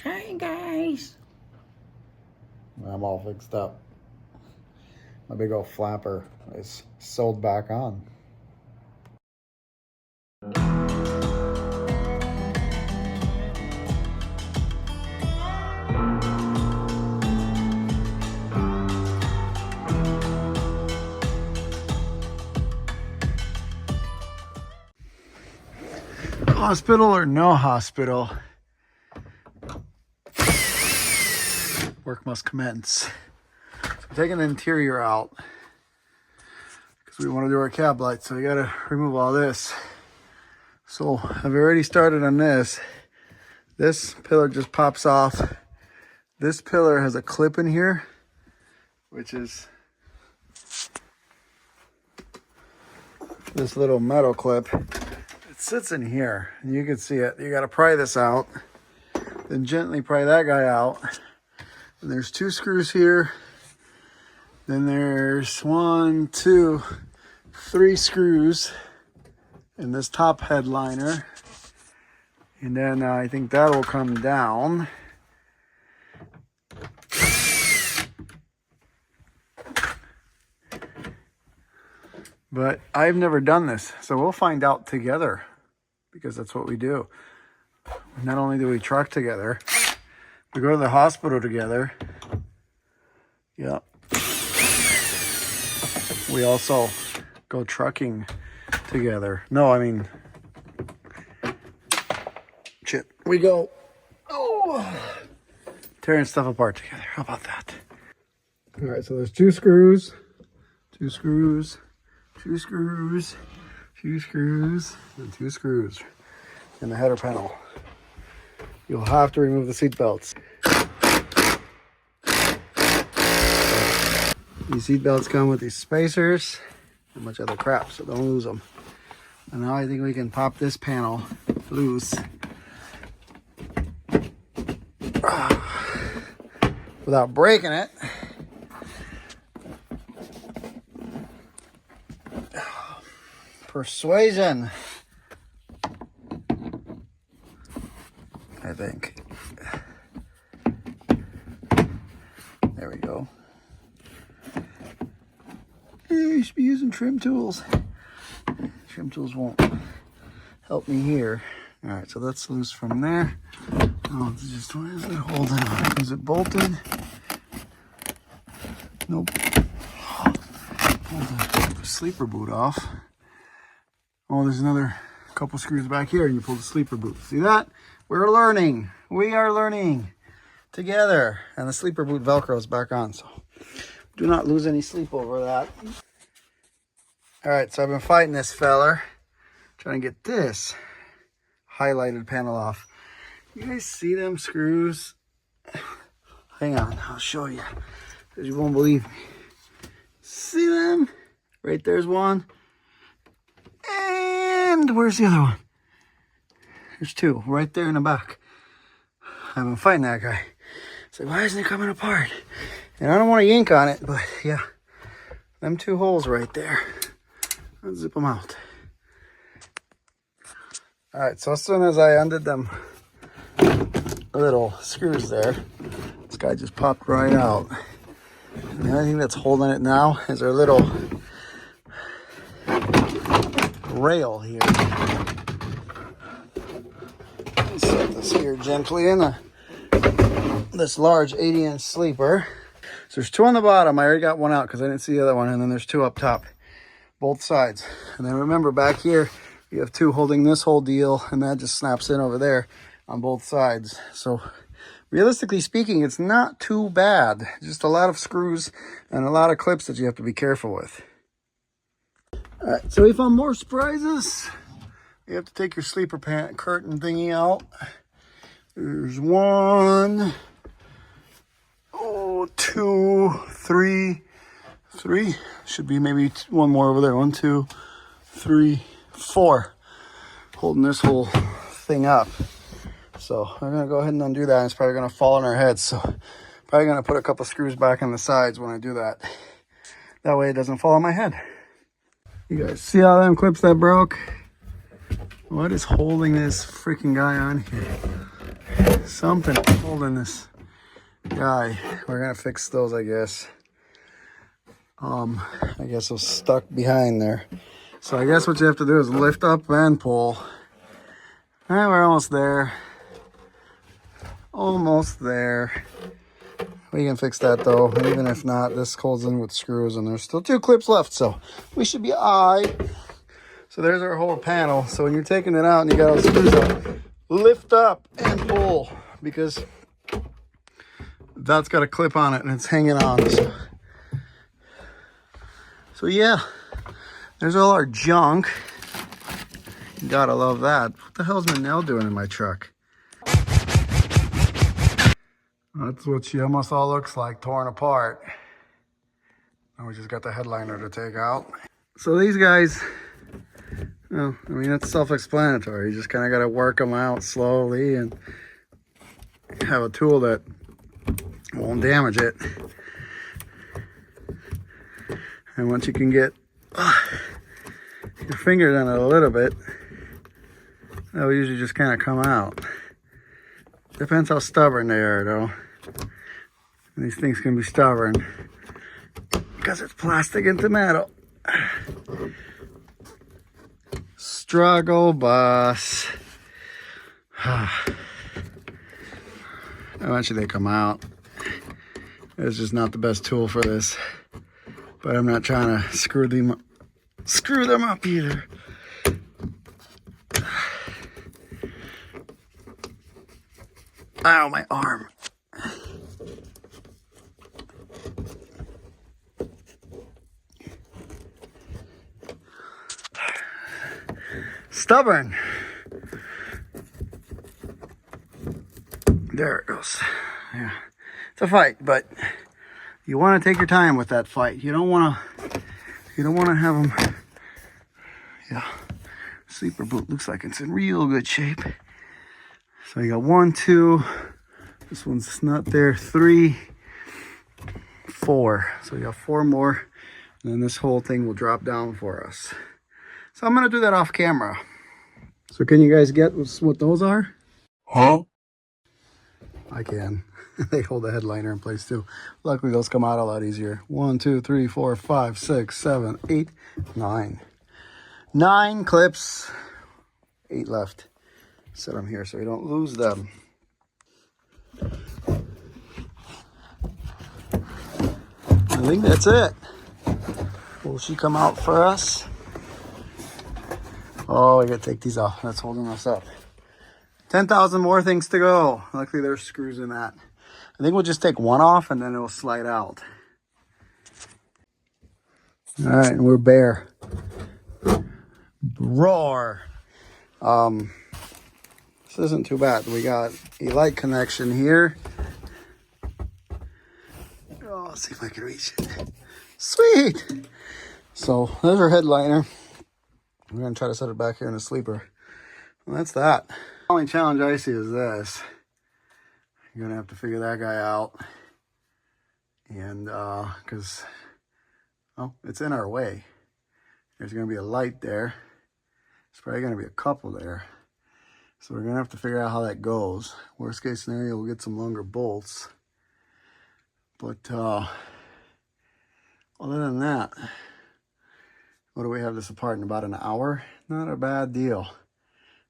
Hi guys. I'm all fixed up. My big old flapper is sewed back on. Hospital or no hospital, work must commence. So I'm taking the interior out because we want to do our cab lights, so we got to remove all this. So I've already started on this. This pillar just pops off. This pillar has a clip in here, which is this little metal clip. Sits in here and you can see it. You got to pry this out, then gently pry that guy out. And there's 2 screws here, then there's 1, 2, 3 screws in this top headliner, and then I think that will come down. But I've never done this, so we'll find out together, because that's what we do. Not only do we truck together, we go to the hospital together. Yeah. We also go trucking together. No, I mean, shit. We go, tearing stuff apart together. How about that? All right, so there's 2 screws, 2 screws, 2 screws, 2 screws, and 2 screws in the header panel. You'll have to remove the seat belts. These seat belts come with these spacers and much other crap, so don't lose them. And now I think we can pop this panel loose without breaking it. Persuasion, I think. There we go. You should be using trim tools. Trim tools won't help me here. All right, so that's loose from there. Oh, it's just, where is it holding on? Is it bolted? Nope. Pull the sleeper boot off. Oh, there's another couple screws back here, and you pull the sleeper boot. See that? We're learning. We are learning together. And the sleeper boot Velcro's back on, so do not lose any sleep over that. All right, so I've been fighting this feller, trying to get this highlighted panel off. You guys see them screws? Hang on, I'll show you, because you won't believe me. See them? Right there's one. And where's the other one? There's 2 right there in the back. I've been fighting that guy. It's like, why isn't it coming apart? And I don't want to yank on it, but yeah, them 2 holes right there. I'll zip them out. All right, so as soon as I undid them little screws there, this guy just popped right out. And the only thing that's holding it now is our little rail here. Set this here gently in this large 80-inch sleeper. So there's 2 on the bottom. I already got one out because I didn't see the other one, and then there's 2 up top, both sides. And then remember, back here you have 2 holding this whole deal, and that just snaps in over there on both sides. So realistically speaking, it's not too bad. Just a lot of screws and a lot of clips that you have to be careful with. All right, so we found more surprises. You have to take your sleeper curtain thingy out. There's 1, 2, 3. Should be maybe 1 more over there. 1, 2, 3, 4. Holding this whole thing up. So I'm gonna go ahead and undo that. And it's probably gonna fall on our heads. So probably gonna put a couple screws back on the sides when I do that. That way it doesn't fall on my head. You guys see all them clips that broke? What is holding this freaking guy on here? something holding this guy. We're gonna fix those, I guess. I guess it was stuck behind there. So I guess what you have to do is lift up and pull. All right, we're almost there. Almost there. We can fix that though. Even if not, this holds in with screws and there's still 2 clips left, so we should be all right. So there's our whole panel. So when you're taking it out and you got all the screws out, lift up and pull, because that's got a clip on it and it's hanging on. So yeah, there's all our junk. You gotta love that. What the hell's Manel doing in my truck? That's what she almost all looks like, torn apart. And we just got the headliner to take out. So these guys, well, I mean, that's self-explanatory. You just kind of got to work them out slowly and have a tool that won't damage it. And once you can get your fingers on it a little bit, that will usually just kind of come out. Depends how stubborn they are, though. And these things can be stubborn because it's plastic into metal. Struggle bus. Eventually they come out. It's just not the best tool for this. But I'm not trying to screw them up either. Ow, my arm. Stubborn. There it goes. Yeah, it's a fight, but you want to take your time with that fight. You don't want to have them. Yeah, sleeper boot looks like it's in real good shape. So you got 1, 2. This one's not there. 3, 4. So you got 4 more, and then this whole thing will drop down for us. So I'm gonna do that off camera. So can you guys get what those are? Huh? I can. They hold the headliner in place too. Luckily those come out a lot easier. 1, 2, 3, 4, 5, 6, 7, 8, 9. 9 clips. 8 left. Set them here so we don't lose them. I think that's it. Will she come out for us? Oh, we gotta take these off. That's holding us up. 10,000 more things to go. Luckily there's screws in that. I think we'll just take one off and then it will slide out. All right, and we're bare. Roar. This isn't too bad. We got a light connection here. Oh, let's see if I can reach it. Sweet. So there's our headliner. We're gonna try to set it back here in the sleeper. And that's that. The only challenge I see is this. You're gonna have to figure that guy out. And because it's in our way. There's gonna be a light there. There's probably gonna be a couple there. So we're gonna have to figure out how that goes. Worst case scenario, we'll get some longer bolts. But other than that, what do we have this apart in about an hour? Not a bad deal.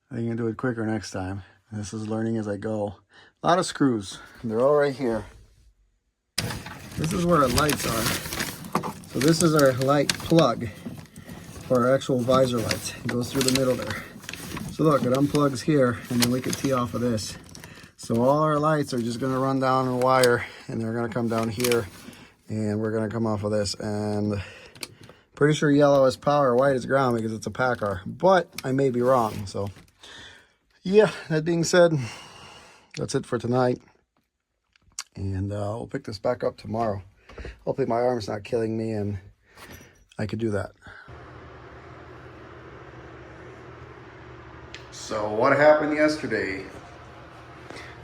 I think I can do it quicker next time. This is learning as I go. A lot of screws. They're all right here. This is where our lights are. So this is our light plug for our actual visor lights. It goes through the middle there. So look, it unplugs here, and then we can tee off of this. So all our lights are just gonna run down a wire, and they're gonna come down here, and we're gonna come off of this. And pretty sure yellow is power, white is ground because it's a Packard, but I may be wrong. So yeah, that being said, that's it for tonight. And we'll pick this back up tomorrow. Hopefully my arm's not killing me and I could do that. So what happened yesterday,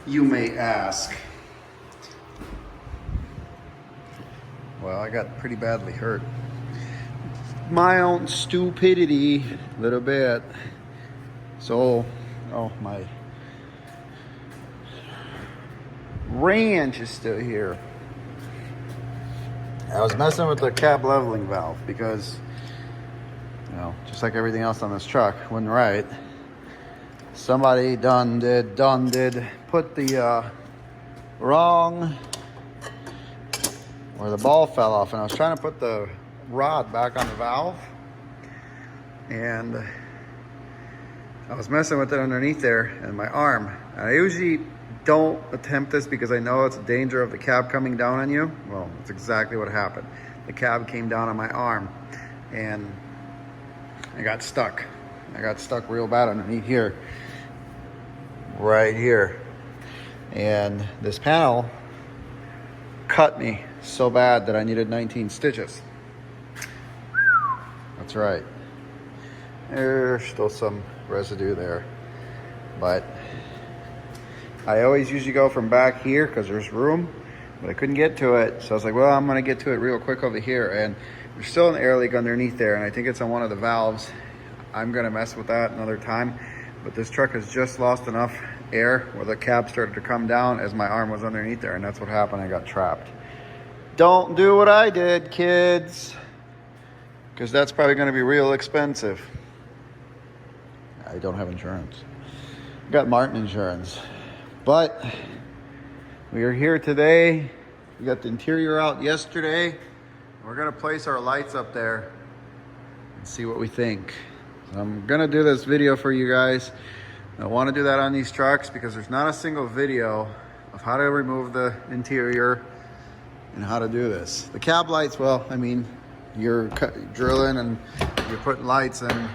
you may ask? Well, I got pretty badly hurt. My own stupidity, a little bit. So, wrench is still here. I was messing with the cab leveling valve because, you know, just like everything else on this truck, wasn't right. Somebody done did put the wrong, where the ball fell off, and I was trying to put the rod back on the valve, and I was messing with it underneath there and my arm. And I usually don't attempt this because I know it's a danger of the cab coming down on you. Well, that's exactly what happened. The cab came down on my arm and I got stuck. I got stuck real bad underneath here, right here. And this panel cut me so bad that I needed 19 stitches. That's right. There's still some residue there, but I always usually go from back here because there's room, but I couldn't get to it. So I was like, well, I'm gonna get to it real quick over here. And there's still an air leak underneath there, and I think it's on one of the valves. I'm gonna mess with that another time, but this truck has just lost enough air where the cab started to come down as my arm was underneath there, and that's what happened. I got trapped. Don't do what I did, kids, because that's probably gonna be real expensive. I don't have insurance. I got Martin insurance. But we are here today. We got the interior out yesterday. We're gonna place our lights up there and see what we think. So I'm gonna do this video for you guys. I want to do that on these trucks because there's not a single video of how to remove the interior and how to do this. The cab lights, well, I mean, you're drilling and you're putting lights in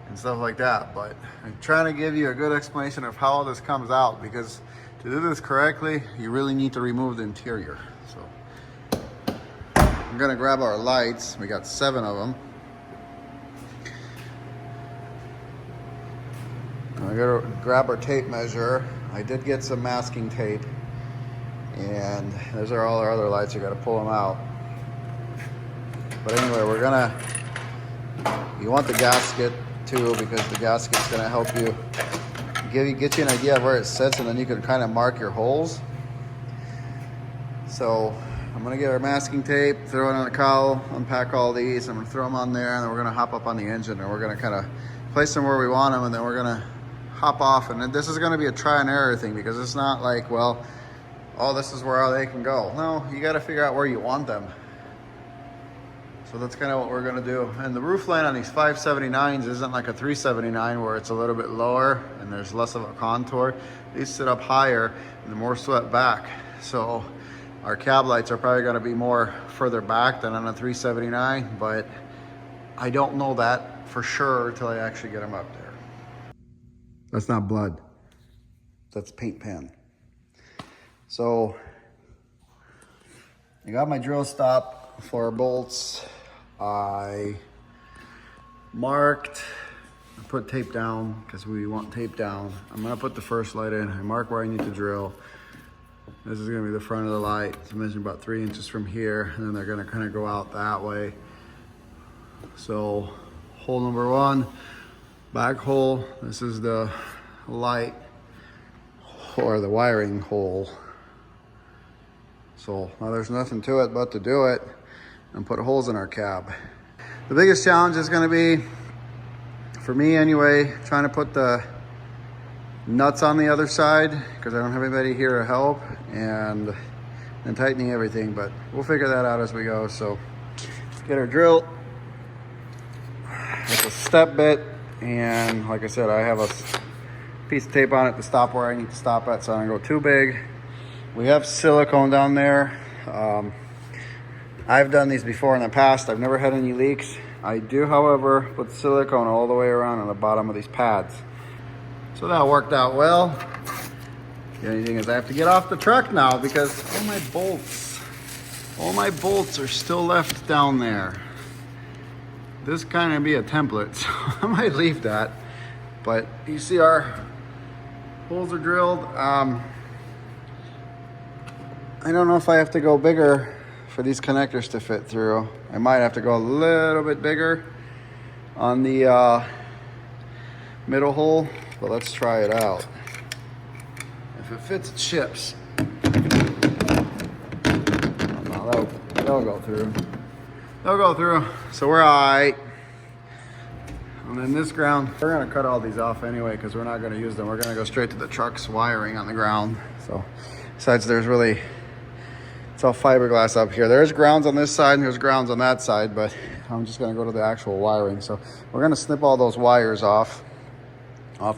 and stuff like that, but I'm trying to give you a good explanation of how all this comes out, because to do this correctly, you really need to remove the interior. So I'm gonna grab our lights. We got 7 of them. I gotta grab our tape measure. I did get some masking tape, and those are all our other lights. You gotta pull them out. But anyway, you want the gasket too, because the gasket's gonna help you get you an idea of where it sits, and then you can kind of mark your holes. So I'm gonna get our masking tape, throw it on a cowl, unpack all these. I'm gonna throw them on there, and then we're gonna hop up on the engine, and we're gonna kind of place them where we want them, and then we're gonna hop off. And this is gonna be a try and error thing, because it's not like, well, oh, this is where they can go. No, you gotta figure out where you want them. So that's kind of what we're gonna do. And the roof line on these 579s isn't like a 379 where it's a little bit lower and there's less of a contour. These sit up higher and they're more swept back. So our cab lights are probably gonna be more further back than on a 379, but I don't know that for sure until I actually get them up there. That's not blood, that's paint pen. So I got my drill stop for bolts. I marked, I put tape down because we want tape down. I'm gonna put the first light in. I mark where I need to drill. This is gonna be the front of the light. It's measuring about 3 inches from here, and then they're gonna kind of go out that way. So hole number 1, back hole. This is the light or the wiring hole. So now there's nothing to it but to do it and put holes in our cab. The biggest challenge is gonna be, for me anyway, trying to put the nuts on the other side because I don't have anybody here to help, and tightening everything, but we'll figure that out as we go. So get our drill with a step bit, and like I said, I have a piece of tape on it to stop where I need to stop at, so I don't go too big. We have silicone down there. I've done these before in the past. I've never had any leaks. I do, however, put silicone all the way around on the bottom of these pads. So that worked out well. The only thing is I have to get off the truck now because all my bolts are still left down there. This kind of be a template, so I might leave that. But you see our holes are drilled. I don't know if I have to go bigger for these connectors to fit through. I might have to go a little bit bigger on the middle hole, but let's try it out. If it fits, it ships. No, they'll go through. They'll go through. So we're all right. And then this ground, we're gonna cut all these off anyway because we're not gonna use them. We're gonna go straight to the truck's wiring on the ground. So besides, it's all fiberglass up here. There's grounds on this side and there's grounds on that side, but I'm just gonna go to the actual wiring. So we're gonna snip all those wires off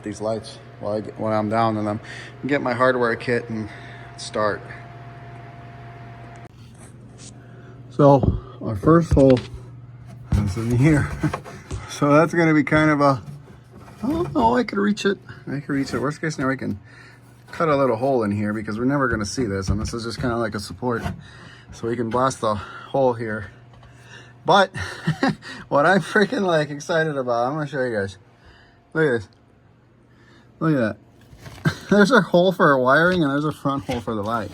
these lights when I'm down in them, and get my hardware kit and start. So our first hole is in here. So that's going to be kind of a, oh, I could reach it. Worst case scenario, I can cut a little hole in here because we're never going to see this. And this is just kind of like a support. So we can blast the hole here. But what I'm freaking like excited about, I'm going to show you guys. Look at this. Look at that. There's a hole for our wiring and there's a front hole for the light.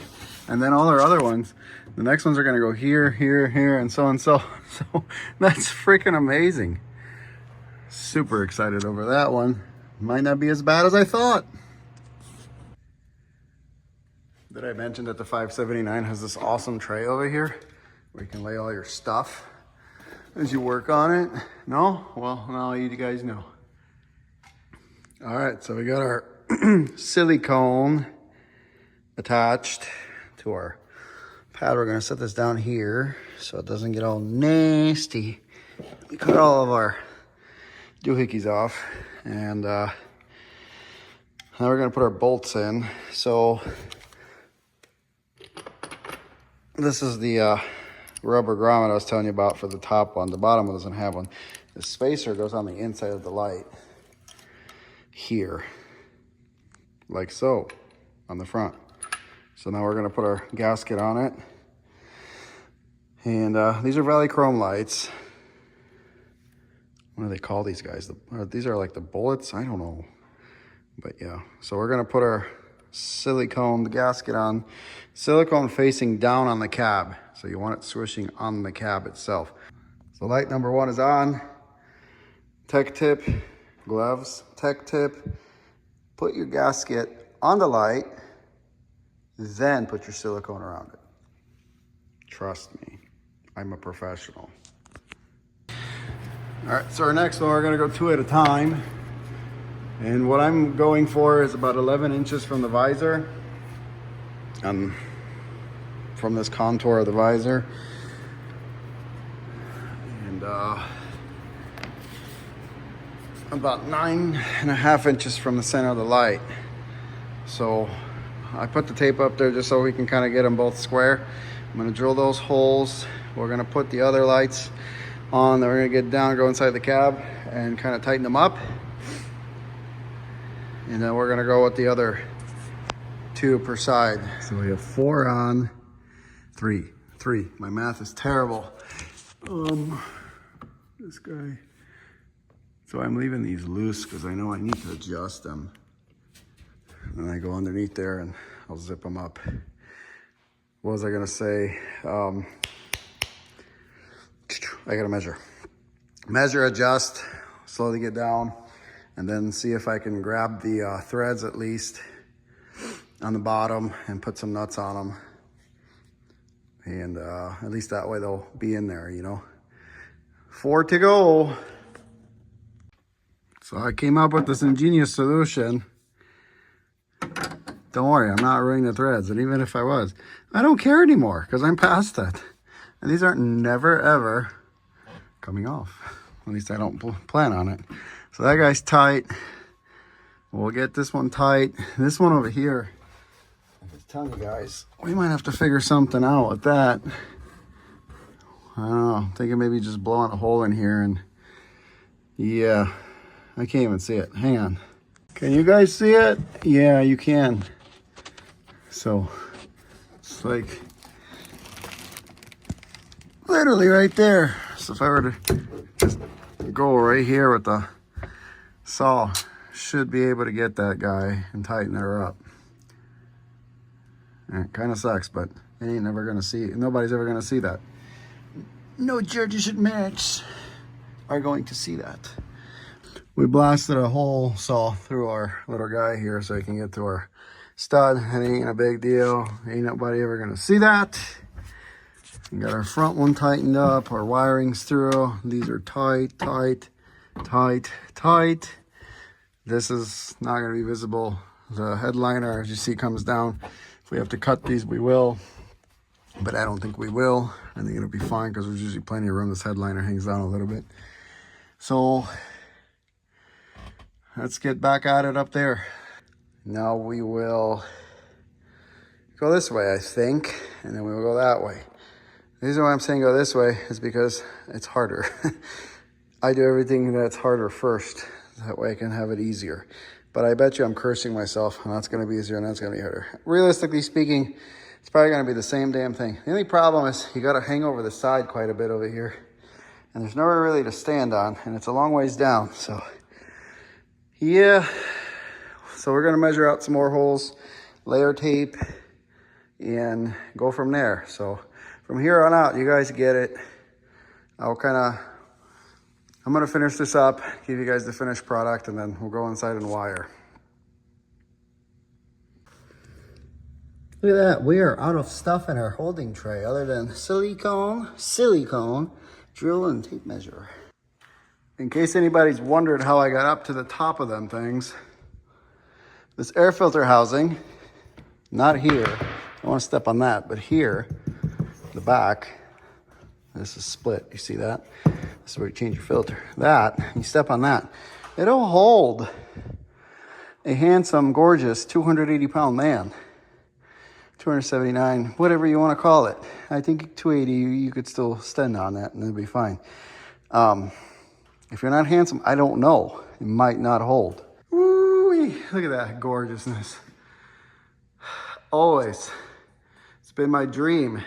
And then all our other ones, the next ones are going to go here, here, here, and so and so. So that's freaking amazing. Super excited over that one. Might not be as bad as I thought. Did I mention that the 579 has this awesome tray over here where you can lay all your stuff as you work on it? No? Well, now you guys know. All right, so we got our silicone attached to our pad. We're gonna set this down here so it doesn't get all nasty. We cut all of our doohickeys off, and now we're gonna put our bolts in. So this is the rubber grommet I was telling you about for the top one. The bottom one doesn't have one. The spacer goes on the inside of the light here, like so, on the front. So now we're gonna put our gasket on it. And these are Valley Chrome lights. What do they call these guys? These are like the bullets? I don't know. But yeah, so we're gonna put our silicone, the gasket on. Silicone facing down on the cab. So you want it swishing on the cab itself. So light number 1 is on. Tech tip, gloves, tech tip. Put your gasket on the light, then put your silicone around it. Trust me, I'm a professional. All right, so our next one, we're gonna go 2 at a time. And what I'm going for is about 11 inches from the visor, from this contour of the visor. And about 9.5 inches from the center of the light. So I put the tape up there just so we can kind of get them both square. I'm gonna drill those holes. We're gonna put the other lights on. Then we're gonna get down, go inside the cab and kind of tighten them up. And then we're gonna go with the other 2 per side. So we have 4 on, 3. My math is terrible. This guy. So I'm leaving these loose because I know I need to adjust them. And I go underneath there and I'll zip them up. What was I gonna say? I gotta measure, adjust, slowly get down, and then see if I can grab the threads at least on the bottom and put some nuts on them. And at least that way they'll be in there, you know. 4 to go. So I came up with this ingenious solution. Don't worry, I'm not ruining the threads. And even if I was, I don't care anymore because I'm past that. And these aren't never, ever coming off. At least I don't plan on it. So that guy's tight. We'll get this one tight. This one over here, I was telling you guys, we might have to figure something out with that. I don't know. I'm thinking maybe just blowing a hole in here and yeah, I can't even see it. Hang on. Can you guys see it? Yeah, you can. So it's like literally right there. So if I were to just go right here with the saw, should be able to get that guy and tighten her up. And it kind of sucks, but it ain't never gonna see it. Nobody's ever gonna see that. No judges at Max are going to see that. We blasted a hole saw through our little guy here so he can get to our stud. It ain't a big deal. Ain't nobody ever gonna see that. We got our front one tightened up, our wiring's through. These are tight, tight, tight, tight. This is not going to be visible. The headliner, as you see, comes down. If we have to cut these, we will. But I don't think we will. I think it'll be fine because there's usually plenty of room. This headliner hangs down a little bit. So let's get back at it up there. Now we will go this way, I think, and then we will go that way. The reason why I'm saying go this way is because it's harder. I do everything that's harder first. That way I can have it easier. But I bet you I'm cursing myself, and that's going to be easier and that's going to be harder. Realistically speaking, it's probably going to be the same damn thing. The only problem is you got to hang over the side quite a bit over here. And there's nowhere really to stand on, and it's a long ways down. So, yeah. So we're going to measure out some more holes, layer tape, and go from there. So from here on out, you guys get it. I'm going to finish this up, give you guys the finished product, and then we'll go inside and wire. Look at that. We are out of stuff in our holding tray other than silicone, drill, and tape measure. In case anybody's wondered how I got up to the top of them things, this air filter housing, not here, I don't want to step on that, but here, the back, this is split, you see that? This is where you change your filter. That, you step on that, it'll hold a handsome, gorgeous 280-pound man. 279, whatever you want to call it. I think 280, you could still stand on that and it'll be fine. If you're not handsome, I don't know. It might not hold. Woo-wee. Look at that gorgeousness. Always. It's been my dream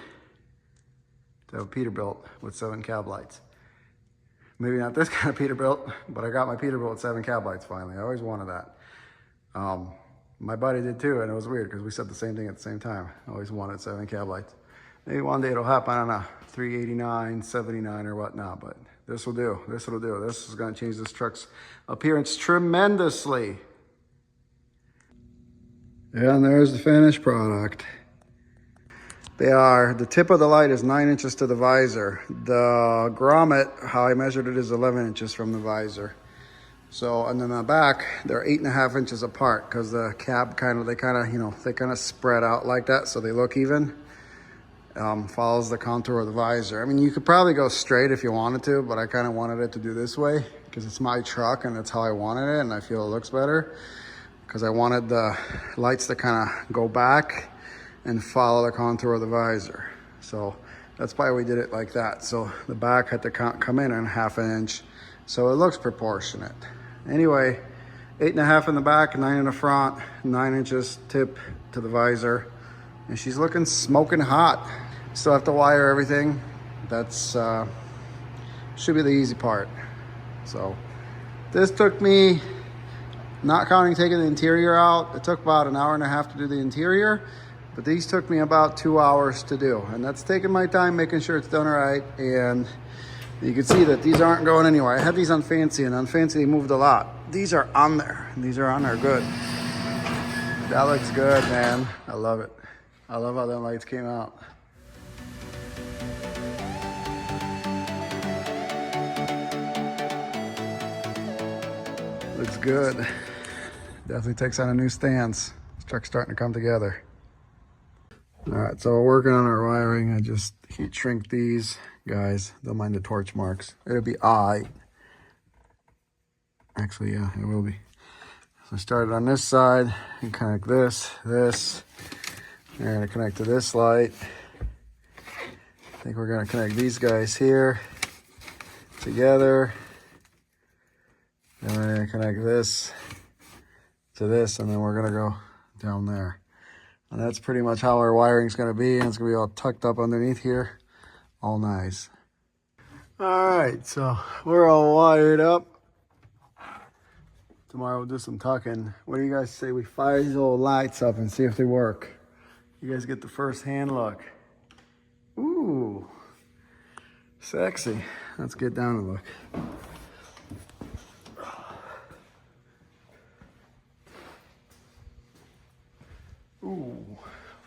to have a Peterbilt with 7 cab lights. Maybe not this kind of Peterbilt, but I got my Peterbilt with 7 cab lights finally. I always wanted that. My buddy did too, and it was weird because we said the same thing at the same time. I always wanted 7 cab lights. Maybe one day it'll happen on a 389, 79 or whatnot, but this will do. This will do. This is going to change this truck's appearance tremendously. And there's the finished product. The tip of the light is 9 inches to the visor. The grommet, how I measured it, is 11 inches from the visor. So, and then the back, they're 8.5 inches apart because the cab they kind of spread out like that so they look even. Follows the contour of the visor. I mean, you could probably go straight if you wanted to, but I kind of wanted it to do this way because it's my truck and that's how I wanted it, and I feel it looks better because I wanted the lights to kind of go back and follow the contour of the visor. So that's why we did it like that. So the back had to come in 1/2 inch, so it looks proportionate. Anyway, 8.5 in the back, 9 in the front, 9 inches tip to the visor. And she's looking smoking hot. Still have to wire everything. That's should be the easy part. So this took me, not counting taking the interior out, it took about 1.5 hours to do the interior, but these took me about 2 hours to do. And that's taking my time, making sure it's done right. And you can see that these aren't going anywhere. I had these on fancy, and on fancy they moved a lot. These are on there, and these are on there good. That looks good, man. I love it. I love how the lights came out. Looks good. Definitely takes on a new stance. This truck's starting to come together. All right, so we're working on our wiring. I just heat shrink these. Guys, don't mind the torch marks. It'll be Actually, yeah, it will be. So I started on this side and connect this. We're gonna connect to this light. I think we're gonna connect these guys here together. Then we're gonna connect this to this, and then we're gonna go down there. And that's pretty much how our wiring's gonna be, and it's gonna be all tucked up underneath here. All nice. All right, so we're all wired up. Tomorrow we'll do some tucking. What do you guys say we fire these old lights up and see if they work? You guys get the first hand look. Ooh, sexy. Let's get down and look. Ooh,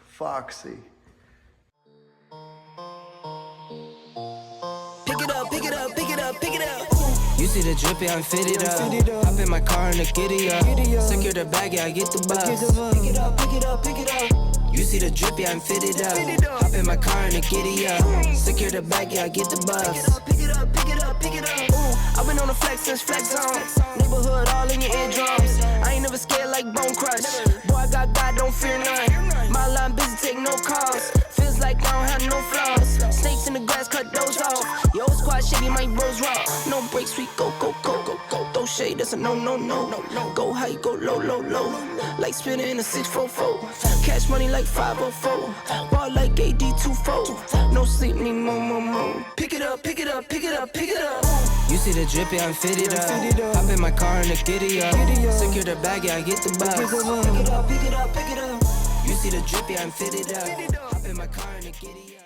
foxy. up, pick it up. You see the drippy, I'm fitted up. Hop in my car and the giddy up. Secure the bag, yeah, I get the bus. Pick it up, pick it up, pick it up. You see the drippy, I'm fitted up. Hop in my car and the giddy up. Secure the bag, yeah, I get the bus. Pick it up, pick it up, pick it up, pick it up. Ooh, I've been on the flex since flex zone. Neighborhood all in your eardrums. I ain't never scared like Bone Crush. Boy, I got God, don't fear none. My line busy, take no calls. Feels like I don't have no flaws. Snakes in the grass, cut those off. Your old squad shady, my bros raw. No breaks, we go, go, go, go, go. Throw shade, that's a no, no, no, no, no. Go high, go low, low, low. Like spinning in a 644. Cash money like 504. Ball like AD24. No sleep, need more, more, more. Pick it up, pick it up, pick it up, pick it up. You see the drippy, I'm fitted up. Hop in my car and the giddy up. Secure the bag, yeah, I get the bus. Pick it up, pick it up, pick it up. You see the drippy, I'm fitted up. Hop in my car and the giddy up.